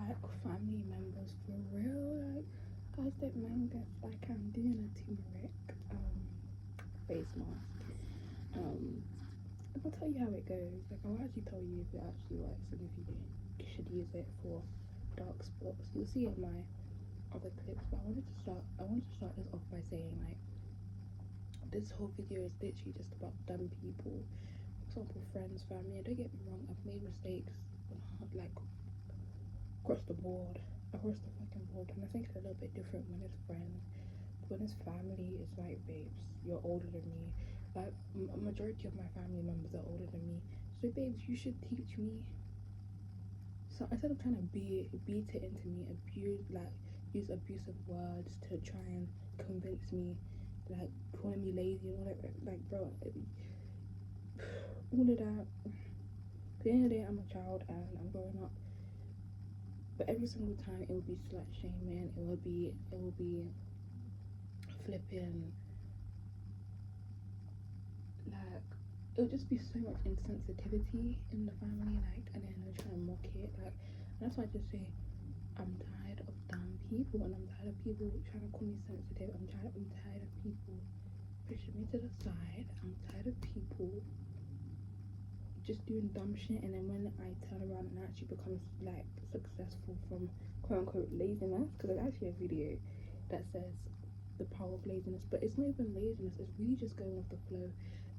like family members for real. Like, guys don't mind that like I'm doing a turmeric face mask. I'll tell you how it goes. Like, I'll actually tell you if it actually works and if you should use it for dark spots. You'll see it in my other clips, but I wanted to start this off by saying like this whole video is literally just about dumb people. For example, friends, family. Don't get me wrong, I've made mistakes like across the board, across the fucking board, and I think it's a little bit different when it's friends. When it's family, it's like, babes, you're older than me. Like, a majority of my family members are older than me, so babes, you should teach me. So instead of trying to beat it into me, use abusive words to try and convince me, like calling me lazy and all that, like, bro, all of that. At the end of the day, I'm a child and I'm growing up. But every single time, it will be slut shaming. It will be flipping. Like, it would just be so much insensitivity in the family. Like, and then they're trying to mock it. Like, and that's why I just say I'm tired of dumb people, and I'm tired of people trying to call me sensitive. I'm tired of people pushing me to the side. I'm tired of people just doing dumb shit, and then when I turn around and actually become like successful from quote unquote laziness, because there's actually a video that says the power of laziness, but it's not even laziness, it's really just going with the flow.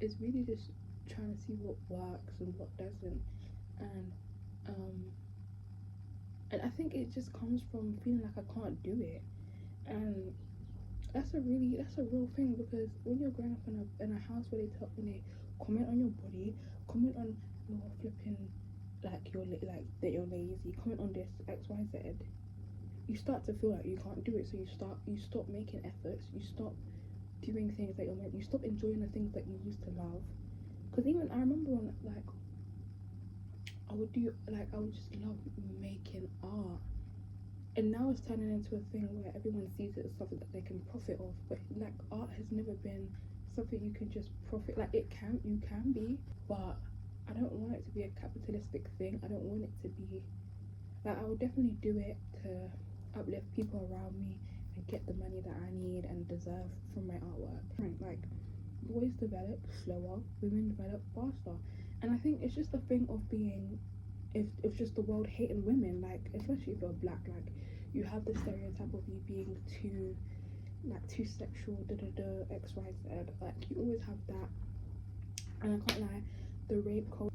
It's really just trying to see what works and what doesn't. And I think it just comes from feeling like I can't do it. And that's a real thing, because when you're growing up in a house where they comment on your body, comment on your flipping, like that you're lazy, comment on this XYZ, you start to feel like you can't do it, so you stop making efforts, you stop doing things that you stop enjoying the things that you used to love. Because even I remember when like I would just love making art. And now it's turning into a thing where everyone sees it as something that they can profit off. But like, art has never been something you can just profit. Like, you can be, but I don't want it to be a capitalistic thing. I don't want it to be like, I would definitely do it to uplift people around me and get the money that I need and deserve from my artwork. Like, boys develop slower, women develop faster. And I think it's just a thing of being, if just the world hating women, like, especially if you're black, like, you have the stereotype of you being too sexual, XYZ. Like, you always have that. And I can't lie, the rape culture,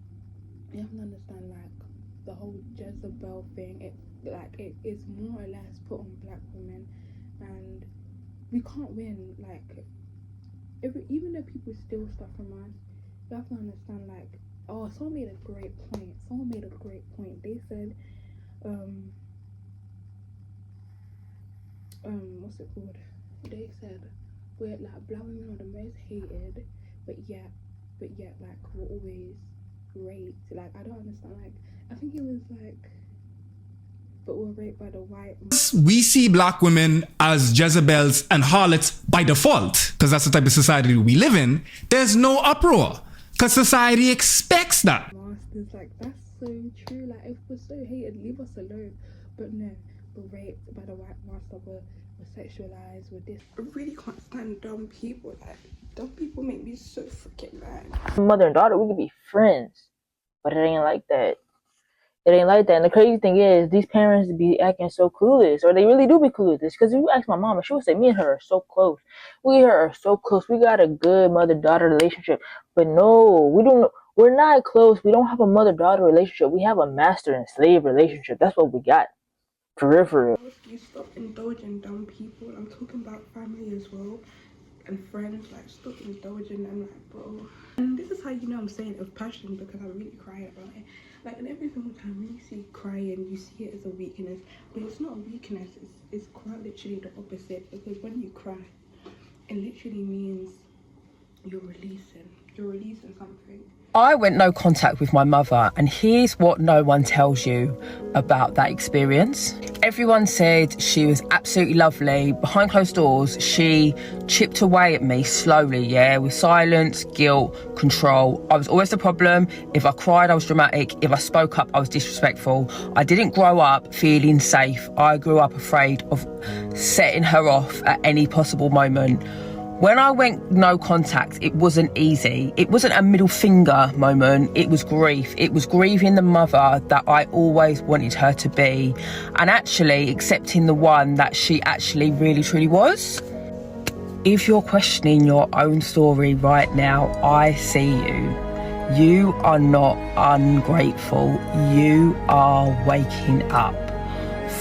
you have to understand, like, the whole Jezebel thing, it is more or less put on black women, and we can't win. Like, even though people steal stuff from us, you have to understand, like, oh, someone made a great point. They said, what's it called? They said we're like, black women are the most hated, but yet, like, we're always raped. Like, I don't understand. Like, I think it was like, but we're raped by the white. We see black women as Jezebels and harlots by default, because that's the type of society we live in. There's no uproar, because society expects that. Masters, like, that's so true. Like, if we're so hated, leave us alone. But no, we're raped by the white master. We're sexualized. We're this. I really can't stand dumb people. Like, dumb people make me so freaking mad. Mother and daughter, we could be friends, but it ain't like that. It ain't like that. And the crazy thing is, these parents be acting so clueless, or they really do be clueless. Because if you ask my mama, she would say, me and her are so close. We are so close. We got a good mother-daughter relationship. But no, we don't. We're not close. We don't have a mother-daughter relationship. We have a master and slave relationship. That's what we got. For real, for real. You stop indulging dumb people. I'm talking about family as well, and friends. Like, stop indulging them, like, bro. And this is how you know I'm saying it with passion, because I really cry about it. Like, and every single time when you see crying, you see it as a weakness, but it's not a weakness. It's quite literally the opposite, because when you cry, it literally means you're releasing something. I went no contact with my mother, and here's what no one tells you about that experience. Everyone said she was absolutely lovely. Behind closed doors, she chipped away at me slowly, with silence, guilt, control. I was always the problem. If I cried, I was dramatic. If I spoke up, I was disrespectful. I didn't grow up feeling safe. I grew up afraid of setting her off at any possible moment. When I went no contact, it wasn't easy. It wasn't a middle finger moment. It was grief. It was grieving the mother that I always wanted her to be, and actually accepting the one that she actually really truly was. If you're questioning your own story right now, I see you. You are not ungrateful. You are waking up.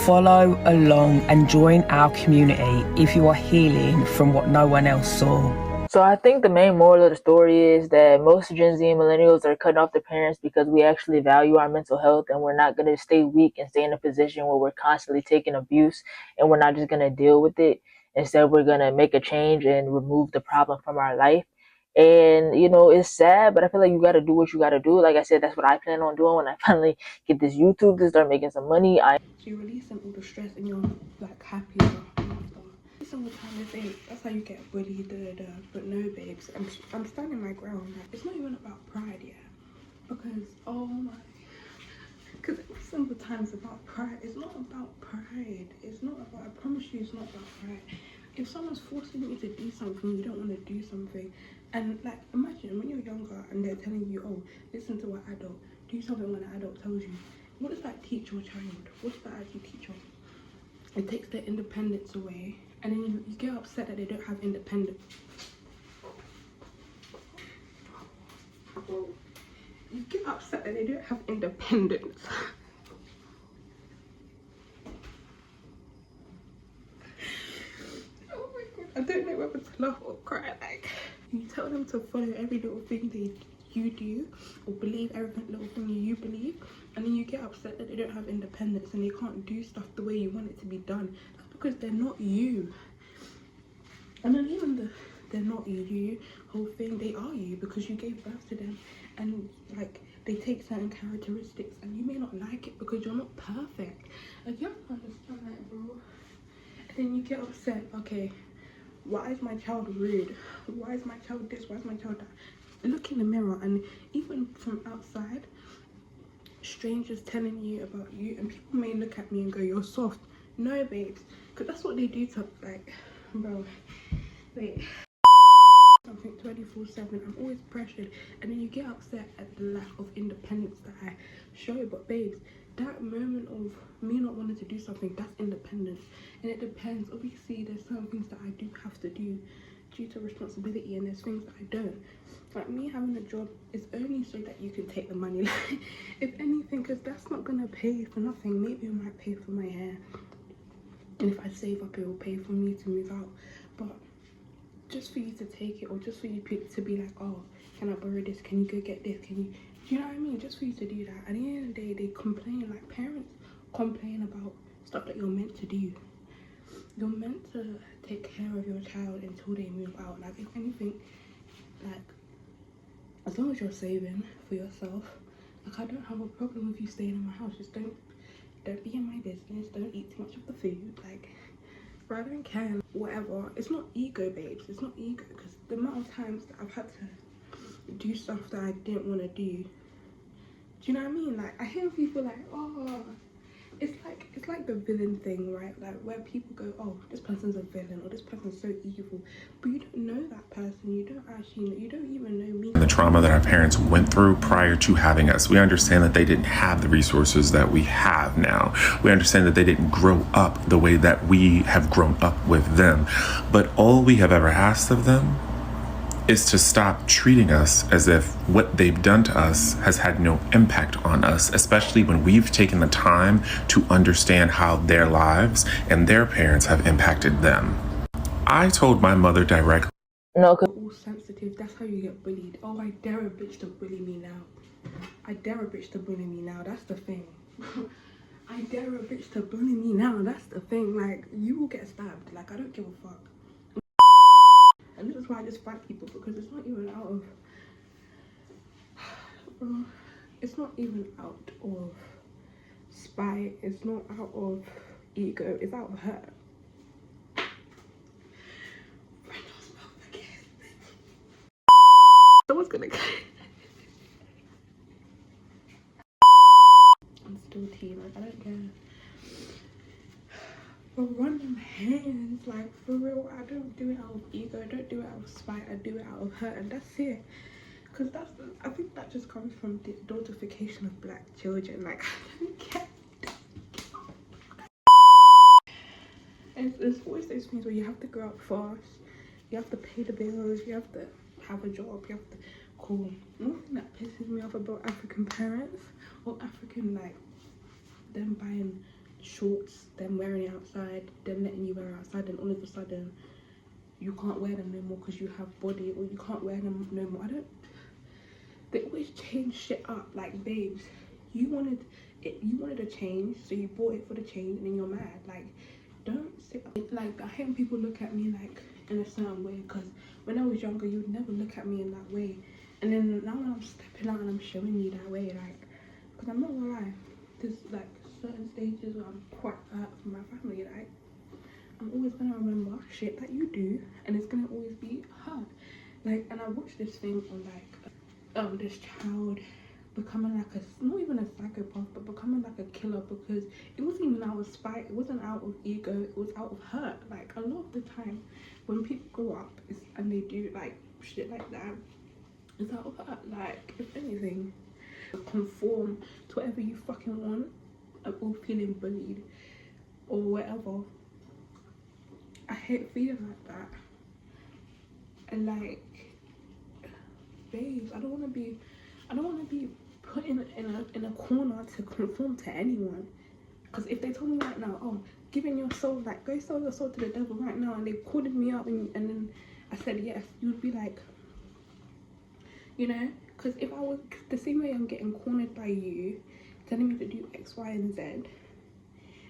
Follow along and join our community if you are healing from what no one else saw. So I think the main moral of the story is that most Gen Z and millennials are cutting off their parents because we actually value our mental health, and we're not going to stay weak and stay in a position where we're constantly taking abuse, and we're not just going to deal with it. Instead, we're going to make a change and remove the problem from our life. And, it's sad, but I feel like you got to do what you got to do. Like I said, that's what I plan on doing when I finally get this YouTube to start making some money. So you're releasing all the stress and you're like happier after. Some of the time they say that's how you get bullied, but no, babes. I'm standing my ground. Like, it's not even about pride, because because some of the time it's about pride. It's not about pride. It's not about. I promise you, it's not about pride. If someone's forcing you to do something, you don't want to do something. And like, imagine when you're younger and they're telling you, oh, listen to an adult, do something when an adult tells you. What does that teach your child? What does that actually teach them? It takes their independence away, and then you get upset that they don't have independence. You get upset that they don't have independence. Oh my god, I don't know whether to laugh or cry. Like, you tell them to follow every little thing you do, or believe every little thing you believe, and then you get upset that they don't have independence and they can't do stuff the way you want it to be done. That's because they're not you. And then even they're not you whole thing, they are you because you gave birth to them, and like they take certain characteristics and you may not like it because you're not perfect. Like, you have to understand that, bro. And then you get upset, okay, why is my child rude? Why is my child this? Why is my child that? Look in the mirror, and even from outside, strangers telling you about you, and people may look at me and go, you're soft. No, babes, because that's what they do to, like, bro, wait, something 24/7. I'm always pressured, and then you get upset at the lack of independence that I show. But babes, that moment of me not wanting to do something, that's independence. And it depends. Obviously, there's certain things that I do have to do due to responsibility, and there's things that I don't. Like, me having a job is only so that you can take the money, like, if anything, because that's not gonna pay for nothing. Maybe it might pay for my hair, and if I save up, it will pay for me to move out. But just for you to take it, or just for you to be like, oh, can I borrow this? Can you go get this? Can you? Do you know what I mean? Just for you to do that. At the end of the day, they complain. Like, parents complain about stuff that you're meant to do. You're meant to take care of your child until they move out. Like, if anything, like, as long as you're saving for yourself, like, I don't have a problem with you staying in my house. Just don't be in my business. Don't eat too much of the food. Like, rather than can, whatever. It's not ego, babes. It's not ego, because the amount of times that I've had to do stuff that I didn't want to do. Do you know what I mean? Like, I hear people like, oh, it's like the villain thing, right? Like, where people go, oh, this person's a villain, or this person's so evil, but you don't know that person. You don't actually know. You don't even know me. The trauma that our parents went through prior to having us, we understand that they didn't have the resources that we have now. We understand that they didn't grow up the way that we have grown up with them. But all we have ever asked of them is to stop treating us as if what they've done to us has had no impact on us, especially when we've taken the time to understand how their lives and their parents have impacted them. I told my mother directly. No, We're all sensitive. That's how you get bullied. Oh, I dare a bitch to bully me now. I dare a bitch to bully me now. That's the thing. I dare a bitch to bully me now. That's the thing. Like, you will get stabbed. Like, I don't give a fuck. And this is why I just fight people, because it's not even out of it's not even out of spite, it's not out of ego, it's out of hurt. Someone's gonna I'm still tea, like I don't care. But random hands, like for real, I don't do it out of ego, I don't do it out of spite, I do it out of hurt, and that's it. Because I think that just comes from the adultification of black children. Like, I don't get. It's always those things where you have to grow up fast, you have to pay the bills, you have to have a job, you have to. Cool. One thing that pisses me off about African parents or African, like, them buying shorts, them wearing it outside, them letting you wear it outside, and all of a sudden you can't wear them no more because you have body, or you can't wear them no more. They always change shit up. Like, babes, you wanted a change, so you bought it for the change, and then you're mad. Like, don't sit up. Like, I hate when people look at me like in a certain way, because when I was younger, you would never look at me in that way. And then now when I'm stepping out and I'm showing you that way, like, because I'm not gonna lie, there's like certain stages where I'm quite hurt from my family. Like, I'm always gonna remember shit that you do, and it's gonna always be hard. Like, and I watched this thing on like this child becoming like not even a psychopath, but becoming like a killer, because it wasn't even out of spite, it wasn't out of ego, it was out of hurt. Like, a lot of the time when people grow up and they do like shit like that, it's out of hurt. Like, if anything, conform to whatever you fucking want, or feeling bullied or whatever. I hate feeling like that. And like, babes, I don't want to be put in a corner to conform to anyone. Because if they told me right now, oh, giving your soul, like, go sell your soul to the devil right now, and they called me up and then I said yes, you would be like, you know, because if I was the same way I'm getting cornered by you, telling me to do X, Y, and Z.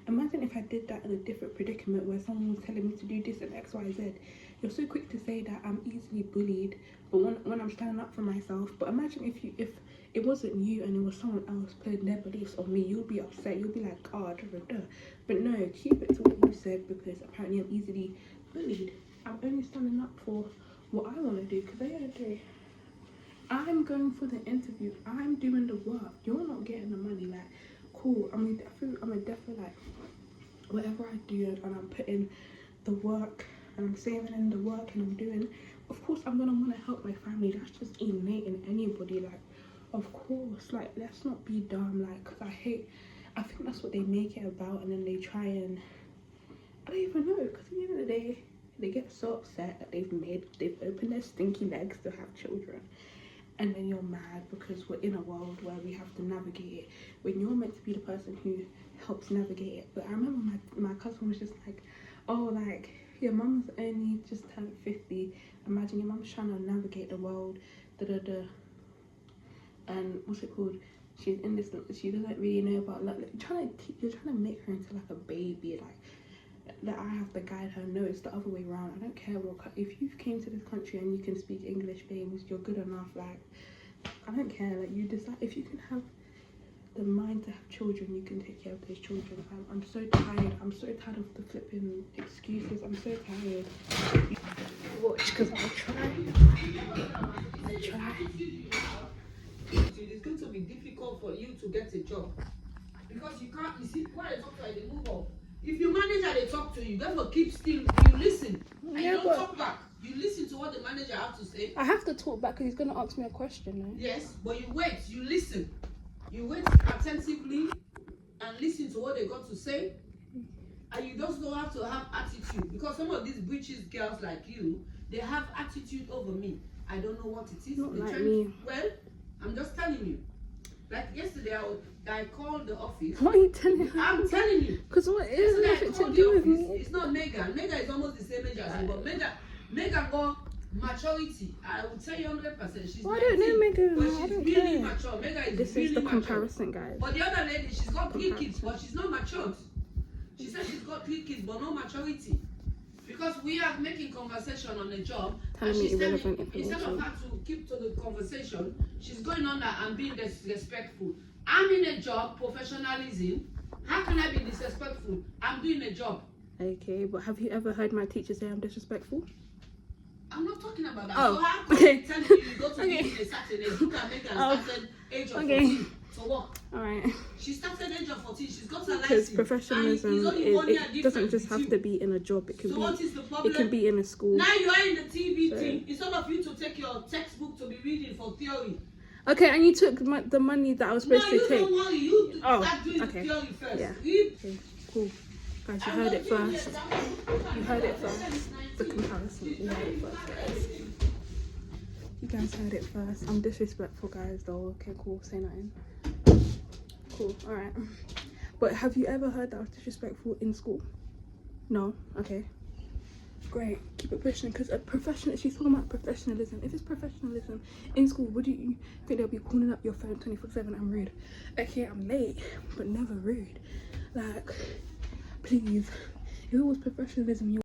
Imagine if I did that in a different predicament where someone was telling me to do this and X, Y, Z. You're so quick to say that I'm easily bullied, but when I'm standing up for myself. But imagine if it wasn't you and it was someone else putting their beliefs on me, you'll be upset. You'll be like, oh, da. But no, keep it to what you said, because apparently I'm easily bullied. I'm only standing up for what I want to do, because I don't do. I'm going for the interview. I'm doing the work. You're not getting the money. Like, cool. I'm a defo, like, whatever I do, and I'm putting the work, and I'm saving in the work, and I'm doing. Of course, I'm gonna want to help my family. That's just innate in anybody. Like, of course. Like, let's not be dumb. Like, cause I think that's what they make it about, and then they try and I don't even know. Cause at the end of the day, they get so upset that they've opened their stinky legs to have children. And then you're mad because we're in a world where we have to navigate it, when you're meant to be the person who helps navigate it. But I remember my cousin was just like, oh, like, your mum's only just turned 50. Imagine your mum's trying to navigate the world, and what's it called? She's in this, she doesn't really know about, like, you're trying to make her into like a baby, like, that I have to guide her. No, it's the other way around. I don't care what, if you came to this country and you can speak English, babes, you're good enough. Like, I don't care. Like, you decide if you can have the mind to have children, you can take care of those children. I'm so tired. I'm so tired of the flipping excuses. I'm so tired. Watch, because I'll try. It's going to be difficult for you to get a job, because you can't. You see, when I talk to you, they move up. If your manager they talk to you, therefore keep still. You listen, and you don't talk back. You listen to what the manager has to say. I have to talk back because he's gonna ask me a question. No? Yes, but you wait. You listen. You wait attentively and listen to what they got to say. And you just don't have to have attitude, because some of these bitches girls like you, they have attitude over me. I don't know what it is. Not like me. Well, I'm just telling you. Like yesterday, I called the office. What are you telling me? I'm telling you. Because what is it to do with me? It's not Megan. Megan is almost the same age as you, but Megan got maturity. I will tell you 100%. She's I don't know Megan. but I she's don't really care. mature. Megan is This really is the mature. comparison, guys. But the other lady, she's got 3 kids, but she's not matured. She said she's got 3 kids, but no maturity. Because because we are making conversation on the job, Telling and me she's telling irrelevant instead of information. her to keep to the conversation, she's going on that and being disrespectful. I'm in a job, professionalism. How can I be disrespectful? I'm doing a job. Okay, but have you ever heard my teacher say I'm disrespectful? I'm not talking about that. Oh, So how come okay. you tell me you go to Okay. be in a certain age? You can make a Oh, certain age of okay. 14 to work. Alright. She started age of 14. She's got her license. Because professionalism, And it's only 1 year it doesn't difference just have with to you. be in a job. It can So be. what is the problem? It can be in a school. Now you are in the TV So- thing. Instead of you to take your textbook to be reading for theory. Okay, and you took the money that I was No, supposed you to take. don't worry. You Oh, start doing okay. the theory first. Yeah. You, Okay, cool. Guys, you I'm heard not it doing first. this. I'm You heard it first. The comparison. You heard it first, guys. You guys heard it first. I'm disrespectful, guys, though. Okay, cool. Say nothing. Cool. Alright. But have you ever heard that I was disrespectful in school? No? Okay. Great. Keep it pushing. Because she's talking about professionalism. If it's professionalism in school, would you think they'll be calling up your phone 24/7? I'm rude. Okay, I'm late, but never rude. Like, please. If it was professionalism, you